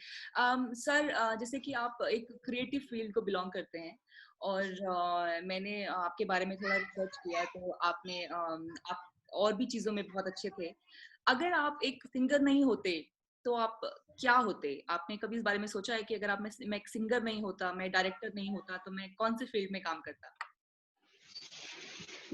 सर, जैसे कि आप एक क्रिएटिव फील्ड को बिलॉन्ग करते हैं और मैंने आपके बारे में थोड़ा रिसर्च किया तो आप और भी चीज़ों में बहुत अच्छे थे। अगर आप एक सिंगर नहीं होते, तो आप क्या होते? आपने कभी इस बारे में सोचा है कि अगर मैं एक सिंगर नहीं होता, मैं डायरेक्टर नहीं होता, तो मैं कौन-से फील्ड में काम करता?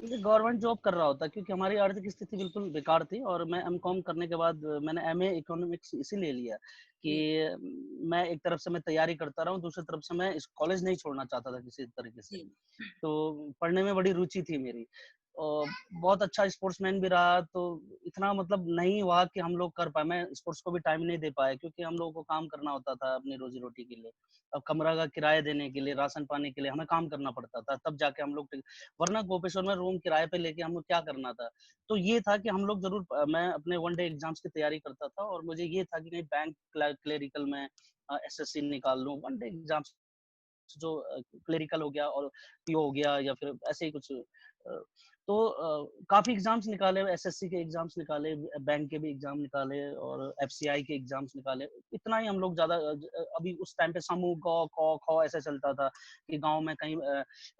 मुझे गवर्नमेंट जॉब कर रहा होता, क्योंकि हमारी आर्थिक स्थिति बिल्कुल बेकार थी और मैं एमकॉम करने के बाद मैंने एमए इकोनॉमिक्स इसीलिए लिया कि जी, मैं एक तरफ से मैं तैयारी करता रहा हूँ, दूसरी तरफ से मैं इस कॉलेज नहीं छोड़ना चाहता था किसी तरीके से। जी, तो पढ़ने में बड़ी रुचि थी मेरी और बहुत अच्छा स्पोर्ट्समैन भी रहा, तो इतना मतलब नहीं हुआ कि हम लोग कर पाए। मैं स्पोर्ट्स को भी टाइम नहीं दे पाया क्योंकि हम लोगों को काम करना होता था अपनी रोजी-रोटी के लिए। अब कमरा का किराया देने के लिए, राशन पानी के लिए हमें काम करना पड़ता था, तब जाके हम लोग वरना गोपेश्वर में रूम किराए पे लेके हम लोग क्या करना था। तो ये था कि हम लोग ज़रूर मैं अपने वन डे एग्ज़ाम्स की तैयारी करता था और मुझे ये था कि कहीं बैंक क्लेरिकल में एसएससी निकाल लूँ, वन डे एग्ज़ाम्स जो क्लेरिकल हो गया और पीओ हो गया या फिर ऐसे ही कुछ तो काफ़ी एग्ज़ाम्स निकाले, एसएससी के एग्ज़ाम्स निकाले, बैंक के भी एग्ज़ाम निकाले और एफसीआई के एग्ज़ाम्स निकाले। इतना ही हम लोग ज़्यादा अभी उस टाइम पे समूह, क, ख, ख ऐसे चलता था कि गाँव में कहीं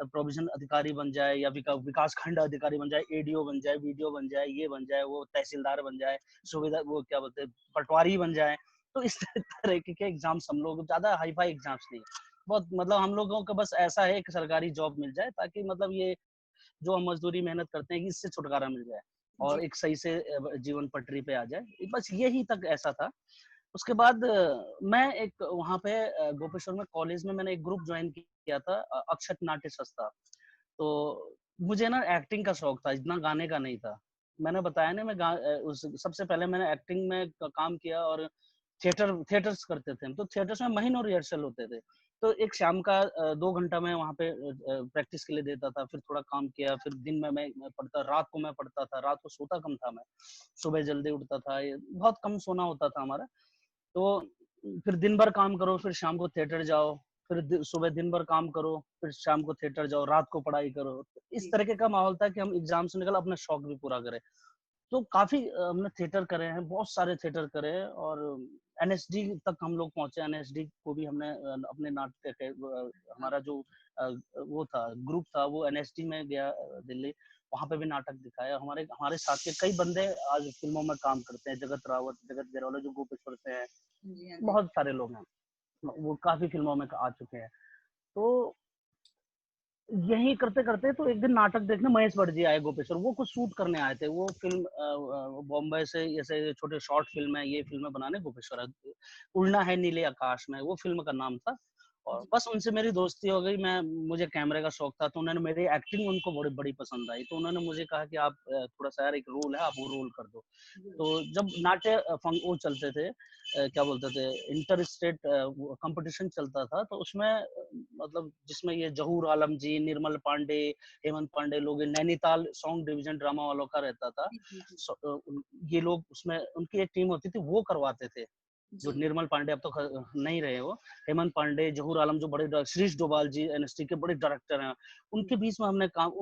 प्रोविज़न अधिकारी बन जाए या विकास खंड अधिकारी बन जाए, एडीओ बन जाए, बीडीओ बन जाए, ये बन जाए, वो तहसीलदार बन जाए, सुविधा वो क्या बोलते हैं, पटवारी बन जाए। तो इस तरीके के एग्ज़ाम्स हम लोग ज़्यादा हाई-फाई एग्ज़ाम्स नहीं। बहुत मतलब हम लोगों का बस ऐसा है कि सरकारी जॉब मिल जाए ताकि मतलब ये जो हम मज़दूरी मेहनत करते हैं कि इससे छुटकारा मिल जाए जी, और एक सही से जीवन पटरी पे आ जाए। बस यही तक ऐसा था। उसके बाद मैं एक वहाँ पे गोपेश्वर में कॉलेज में मैंने एक ग्रुप जॉइन किया था अक्षत नाट्य संस्था। तो मुझे ना एक्टिंग का शौक था, इतना गाने का नहीं था। मैंने बताया ना उस सबसे पहले मैंने एक्टिंग में काम किया और थिएटर्स करते थे हम, तो थिएटर्स में महीनों रिहर्सल होते थे। तो एक शाम का 2 घंटा मैं वहाँ पे प्रैक्टिस के लिए देता था, फिर थोड़ा काम किया, फिर दिन में मैं पढ़ता, रात को मैं पढ़ता था, रात को सोता कम था मैं, सुबह जल्दी उठता था, ये बहुत कम सोना होता था हमारा। तो फिर दिन भर काम करो, फिर शाम को थिएटर जाओ, फिर सुबह दिन भर काम करो, फिर शाम को थिएटर जाओ, रात को पढ़ाई करो। तो इस जी, तरीके का माहौल था कि हम एग्ज़ाम से निकल अपना शौक भी पूरा करें। तो काफ़ी हमने थिएटर करे हैं, बहुत सारे थिएटर करे हैं और एनएसडी तक हम लोग पहुँचे। एनएसडी को भी हमने अपने नाट्य के हाँ, हमारा जो अ, वो था ग्रुप था वो एनएसडी में गया दिल्ली, वहाँ पे भी नाटक दिखाया। हमारे हमारे साथ के कई बंदे आज फ़िल्मों में काम करते हैं, जगत रावत, जगत गेरौला जो गोपेश्वर से हैं, हाँ जी, हाँ जी। बहुत सारे लोग हैं। वो काफ़ी फ़िल्मों में आ चुके हैं। तो यही करते-करते तो एक दिन नाटक देखने महेश भट्ट जी आए गोपेश्वर, वो कुछ शूट करने आए थे। वो फ़िल्म बॉम्बे से ऐसे छोटे शॉर्ट फ़िल्म है, ये फ़िल्में बनाने गोपेश्वर आए। उड़ना है नीले आकाश में, वो फ़िल्म का नाम था। और जी, बस उनसे मेरी दोस्ती हो गई, मुझे कैमरे का शौक था, तो उन्होंने मेरी एक्टिंग उनको बड़ी बड़ी पसंद आई। तो उन्होंने मुझे कहा कि आप थोड़ा-सा यार एक रोल है, आप वो रोल कर दो। जी, तो जब नाट्य वो चलते थे क्या बोलते थे इंटर स्टेट वो कॉम्पिटिशन चलता था तो उसमें मतलब जिसमें ये ज़हूर आलम जी, निर्मल पांडे, हेमंत पांडे लोग, ये नैनीताल सॉन्ग डिवीज़न ड्रामा वालों का रहता था। जी, जी, जी, ये लोग उसमें उनकी एक टीम होती थी, वो करवाते थे। जो जी, निर्मल पांडे अब तो नहीं रहे वो, हेमंत पांडे, ज़हूर आलम जो बड़े श्रीश डोभाल जी एनएसटी के बड़े डायरेक्टर हैं, जी। उनके बीच में हमने काम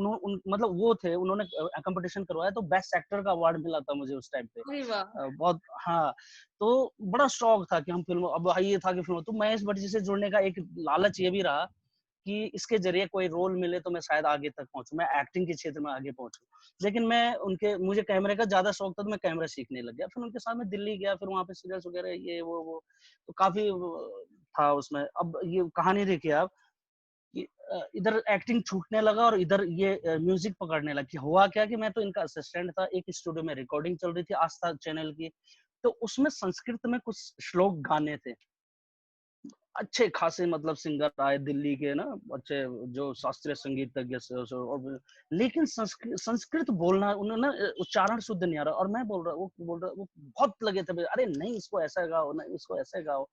मतलब वो थे, उन्होंने कॉम्पिटिशन करवाया तो बेस्ट एक्टर का अवार्ड मिला था मुझे उस टाइम पे। अरे वाह! बहुत हाँ, तो बड़ा शौक था कि हम फ़िल्मों अब ये था कि फ़िल्मों तो महेश भट्ट जी से जुड़ने का एक लालच ये भी रहा कि इसके ज़रिए कोई रोल मिले तो मैं शायद आगे तक पहुँचूँ, मैं एक्टिंग के क्षेत्र में आगे पहुँचूँ। लेकिन मुझे कैमरे का ज़्यादा शौक था तो मैं कैमरा सीखने लग गया। फिर उनके साथ मैं दिल्ली गया, फिर वहाँ पे सीरियल्स वगैरह ये वो तो काफ़ी वो था उसमें। अब ये कहानी देखिए आप कि इधर एक्टिंग छूटने लगा और इधर ये म्यूज़िक पकड़ने लगी। हुआ क्या कि मैं तो इनका असिस्टेंट था, एक स्टूडियो में रिकॉर्डिंग चल रही थी आस्था चैनल की, तो उसमें संस्कृत में कुछ श्लोक गाने थे। अच्छे खासे मतलब सिंगर आए दिल्ली के ना, अच्छे जो शास्त्रीय संगीतज्ञ से और लेकिन संस्कृत बोलना उन्हें ना उच्चारण शुद्ध नहीं आ रहा और मैं बोल रहा वो बोल रहा वो बहुत लगे थे, अरे नहीं इसको ऐसा गाओ, नहीं इसको ऐसे गाओ।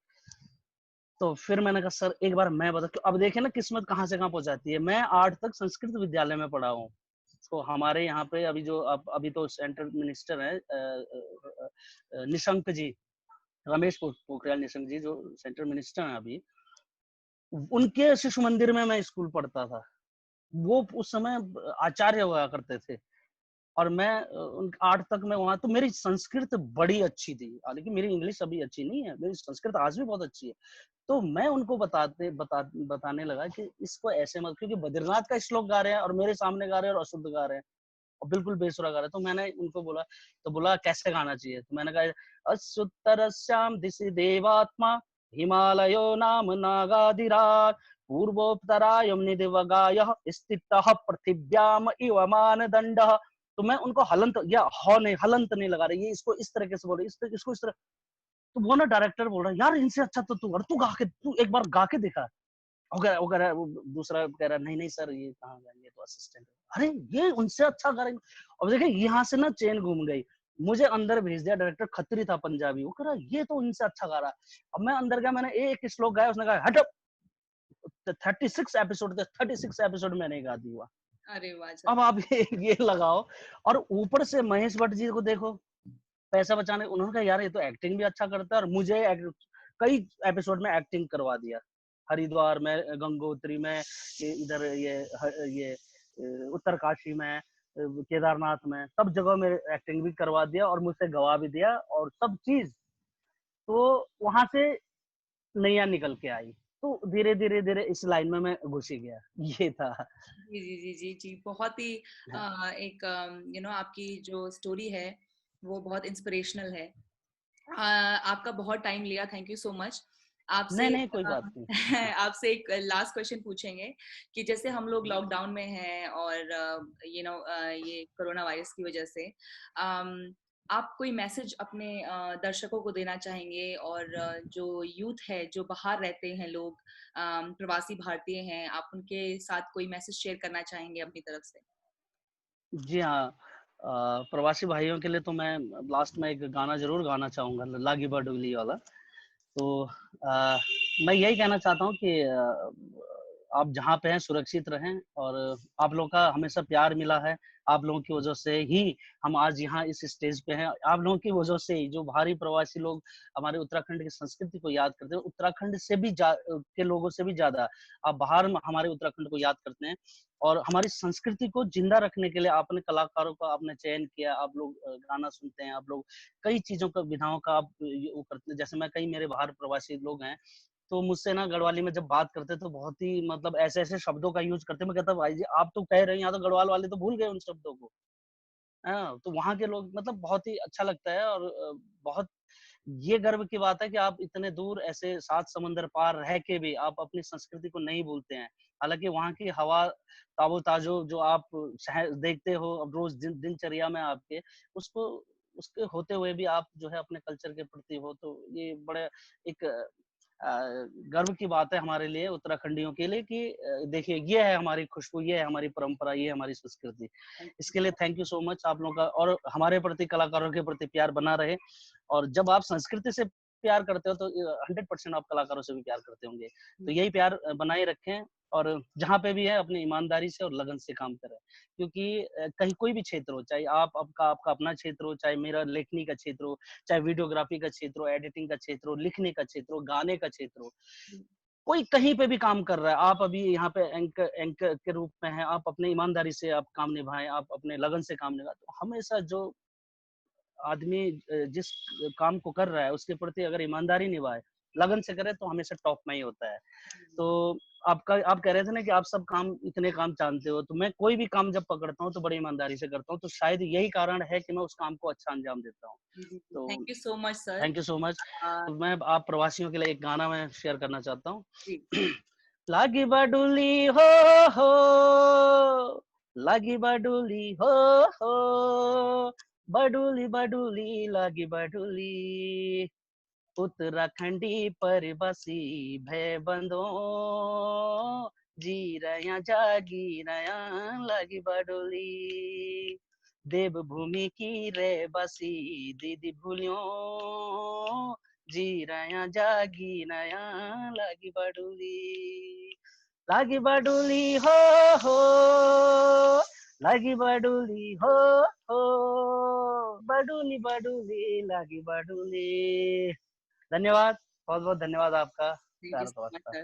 तो फिर मैंने कहा सर एक बार मैं बता, अब देखिए ना किस्मत कहाँ से कहाँ पहुँच जाती है। मैं 8 तक संस्कृत विद्यालय में पढ़ा हूँ। तो हमारे यहाँ पे अभी जो अब अभी तो सेंट्रल मिनिस्टर हैं निशंक जी, रमेश पोखरियाल निशंक जी जो सेंट्रल मिनिस्टर हैं अभी, उनके शिशु मंदिर में मैं स्कूल पढ़ता था। वो उस समय आचार्य हुआ करते थे। और मैं उन 8 तक मैं वहाँ, तो मेरी संस्कृत बड़ी अच्छी थी। हालाँकि मेरी इंग्लिश अभी अच्छी नहीं है, मेरी संस्कृत आज भी बहुत अच्छी है। तो मैं उनको बताने लगा कि इसको ऐसे मत, क्योंकि बद्रीनाथ का श्लोक गा रहे हैं और मेरे सामने गा रहे हैं और अशुद्ध गा रहे हैं और बिल्कुल बेसुरा गा रहे हैं। तो मैंने उनको बोला, तो बोला कैसे गाना चाहिए? तो मैंने कहा, अश्युत्तरस्यां दिशि देवात्मा हिमालयो नाम नागाधिराज पूर्वोत्तरायं निदिवगायः स्थितः पृथिव्याम इव मानदंडः। तो मैं उनको हलंत या ह नहीं, हलंत नहीं लगा रही, ये इसको इस तरीके से बोल रही, इसको इस तरह। तो वो ना डायरेक्टर बोल रहा है, यार इनसे अच्छा तो तू, और तू गा के, तू एक बार गा के दिखा। वो कह रहा है, वो दूसरा कह रहा है, नहीं नहीं सर ये कहाँ गाएंगे, तो असिस्टेंट। अरे ये उनसे अच्छा करेंगे। अब देखिए यहाँ से ना चेन घूम गई, मुझे अंदर भेज दिया। डायरेक्टर खत्री था पंजाबी, वो कह रहा ये तो उनसे अच्छा गा रहा है। अब मैं अंदर गया, मैंने एक श्लोक गाया, उसने कहा हटो। 36 एपिसोड मैंने गा दी हुआ। अरे वाह! अब आप ये लगाओ, और ऊपर से महेश भट्ट जी को देखो, पैसा बचाने, उन्होंने कहा यार ये तो एक्टिंग भी अच्छा करता है, और मुझे कई एपिसोड में एक्टिंग करवा दिया। हरिद्वार में, गंगोत्री में, इधर ये उत्तरकाशी में, केदारनाथ में, सब जगह में एक्टिंग भी करवा दिया और मुझसे गवा भी दिया और सब चीज। तो वहां से नैया निकल के आई। तो धीरे धीरे धीरे इस लाइन में मैं घुस ही गया। ये था। जी, जी, जी, जी, जी, बहुत ही एक आपकी जो स्टोरी है, वो बहुत इंस्पिरेशनल है। आपका बहुत टाइम लिया, थैंक यू सो मच। आपसे नहीं नहीं, कोई बात नहीं। आपसे एक लास्ट क्वेश्चन पूछेंगे कि जैसे हम लोग लॉकडाउन में हैं और ये कोरोना वायरस की वजह से अम, आप कोई मैसेज अपने दर्शकों को देना चाहेंगे और जो यूथ है, जो बाहर रहते हैं लोग, प्रवासी भारतीय हैं, आप उनके साथ कोई मैसेज शेयर करना चाहेंगे अपनी तरफ से? जी हाँ, प्रवासी भाइयों के लिए तो मैं लास्ट में एक गाना ज़रूर गाना चाहूँगा, लागी बाडोली वाला। तो मैं यही कहना चाहता हूँ कि आप जहाँ पे हैं सुरक्षित रहें, और आप लोगों का हमेशा प्यार मिला है। आप लोगों की वजह से ही हम आज यहाँ इस स्टेज पे हैं। आप लोगों की वजह से ही जो भारी प्रवासी लोग हमारे उत्तराखंड की संस्कृति को याद करते हैं, उत्तराखंड से भी के लोगों से भी ज़्यादा आप बाहर में हमारे उत्तराखंड को याद करते हैं। और हमारी संस्कृति को जिंदा रखने के लिए आपने कलाकारों का आपने चयन किया। आप लोग गाना सुनते हैं, आप लोग कई चीज़ों का, विधाओं का आप वो करते हैं। जैसे मैं, कई मेरे बाहर प्रवासी लोग हैं, तो मुझसे ना गढ़वाली में जब बात करते हैं तो बहुत ही मतलब ऐसे-ऐसे शब्दों का यूज़ करते हैं। मैं कहता भाई जी आप तो कह रहे हैं, यहाँ तो गढ़वाल वाले तो भूल गए उन शब्दों को। हाँ, तो वहाँ के लोग मतलब बहुत ही अच्छा लगता है। और बहुत ये गर्व की बात है कि आप इतने दूर ऐसे 7 समुंदर पार रह के भी आप अपनी संस्कृति को नहीं भूलते हैं। हालाँकि वहाँ की हवा ताज़ो-ताज़ो जो आप शहर देखते हो अब रोज़ दिनचर्या में आपके, उसको उसके होते हुए भी आप जो है अपने कल्चर के प्रति हो, तो ये बड़े एक अ, गर्व की बात है हमारे लिए उत्तराखंडियों के लिए कि देखिए ये है हमारी खुशबू, ये है हमारी परंपरा, ये है हमारी संस्कृति। इसके लिए थैंक यू सो मच आप लोगों का, और हमारे प्रति, कलाकारों के प्रति प्यार बना रहे। और जब आप संस्कृति से प्यार करते हो तो 100% आप कलाकारों से भी प्यार करते होंगे। तो यही प्यार बनाए रखें, और जहाँ पे भी है अपनी ईमानदारी से और लगन से काम करें। क्योंकि कहीं कोई भी क्षेत्र हो, चाहे आपका अपना क्षेत्र हो, चाहे मेरा लेखनी का क्षेत्र हो, चाहे वीडियोग्राफी का क्षेत्र हो, एडिटिंग का क्षेत्र हो, लिखने का क्षेत्र हो, गाने का क्षेत्र हो, कोई कहीं पे भी काम कर रहा है, आप अभी यहाँ पे एंकर के रूप में हैं, आप अपनी ईमानदारी से आप काम निभाएँ, आप अपने लगन से काम निभाएँ, तो हमेशा जो आदमी जिस काम को कर रहा है उसके प्रति अगर ईमानदारी निभाए, लगन से करे, तो हमेशा टॉप में ही होता है। तो आप कह रहे थे ना कि आप सब काम, इतने काम जानते हो, तो मैं कोई भी काम जब पकड़ता हूँ तो बड़ी ईमानदारी से करता हूँ, तो शायद यही कारण है कि मैं उस काम को अच्छा अंजाम देता हूँ। जी, जी, जी, तो thank you so much sir. Thank you so much. अ, तो मैं आप प्रवासियों के लिए एक गाना मैं शेयर करना चाहता हूँ। जी, लागी बाडुली हो, लागी बाडुली हो, बाडुली बाडुली लागी बाडुली, उत्तराखंडी परवासी भय बंदो, जी रया जागी रया लागी बाडोली, देवभूमि की रे बसी दीदी भूलियो, जी रया जागी नया लागी बाडोली, लागी बाडोली हो, लागी बाडोली हो, बाडोली बाडोली लागी बाडोली। धन्यवाद, बहुत-बहुत धन्यवाद आपका। थैंक यू प्यार सो मच नमस्कार। सर।